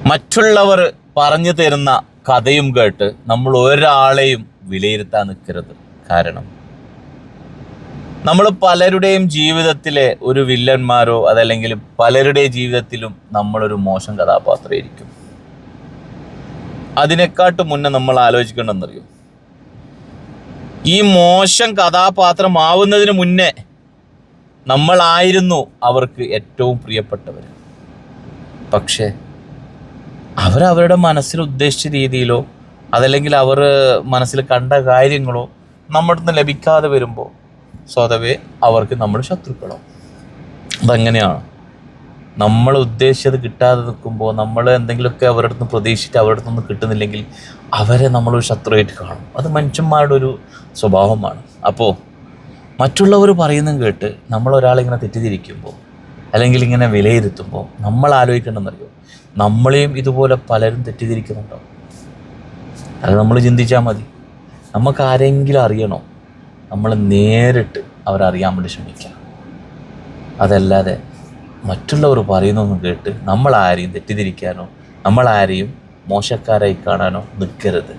മറ്റുള്ളവർ പറഞ്ഞു തരുന്ന കഥയും കേട്ട് നമ്മൾ ഒരാളെയും വിലയിരുത്താൻ നിൽക്കരുത്. കാരണം നമ്മൾ പലരുടെയും ജീവിതത്തിലെ ഒരു വില്ലന്മാരോ അതല്ലെങ്കിൽ പലരുടെയും ജീവിതത്തിലും നമ്മളൊരു മോശം കഥാപാത്രമായിരിക്കും. അതിനെക്കാട്ടും മുന്നേ നമ്മൾ ആലോചിക്കണമെന്നറിയോ, ഈ മോശം കഥാപാത്രമാവുന്നതിന് മുന്നേ നമ്മളായിരുന്നു അവർക്ക് ഏറ്റവും പ്രിയപ്പെട്ടവർ. പക്ഷേ അവരവരുടെ മനസ്സിൽ ഉദ്ദേശിച്ച രീതിയിലോ അതല്ലെങ്കിൽ അവർ മനസ്സിൽ കണ്ട കാര്യങ്ങളോ നമ്മുടെ അടുത്ത് ലഭിക്കാതെ വരുമ്പോൾ സ്വതവേ അവർക്ക് നമ്മൾ ശത്രുക്കളോ. അതങ്ങനെയാണ്. നമ്മൾ ഉദ്ദേശിച്ചത് കിട്ടാതെ നിൽക്കുമ്പോൾ നമ്മൾ എന്തെങ്കിലുമൊക്കെ അവരുടെ അടുത്ത് പ്രതീക്ഷിച്ചിട്ട് അവരുടെ അടുത്തൊന്നും കിട്ടുന്നില്ലെങ്കിൽ അവരെ നമ്മളൊരു ശത്രുവായിട്ട് കാണും. അത് മനുഷ്യന്മാരുടെ ഒരു സ്വഭാവമാണ്. അപ്പോൾ മറ്റുള്ളവർ പറയുന്നതും കേട്ട് നമ്മളൊരാളിങ്ങനെ തെറ്റിദ്ധരിക്കുമ്പോൾ അല്ലെങ്കിൽ ഇങ്ങനെ വിലയിരുത്തുമ്പോൾ നമ്മൾ ആലോചിക്കണമെന്നറിയോ, നമ്മളെയും ഇതുപോലെ പലരും തെറ്റിദ്ധരിക്കുന്നുണ്ടാവും. അത് നമ്മൾ ചിന്തിച്ചാൽ മതി. നമുക്ക് ആരെങ്കിലും അറിയണോ, നമ്മൾ നേരിട്ട് അവരറിയാൻ വേണ്ടി ശ്രമിക്കുക. അതല്ലാതെ മറ്റുള്ളവർ പറയുന്നൊന്നും കേട്ട് നമ്മളാരെയും തെറ്റിദ്ധരിക്കാനോ നമ്മളാരെയും മോശക്കാരായി കാണാനോ നിൽക്കരുത്.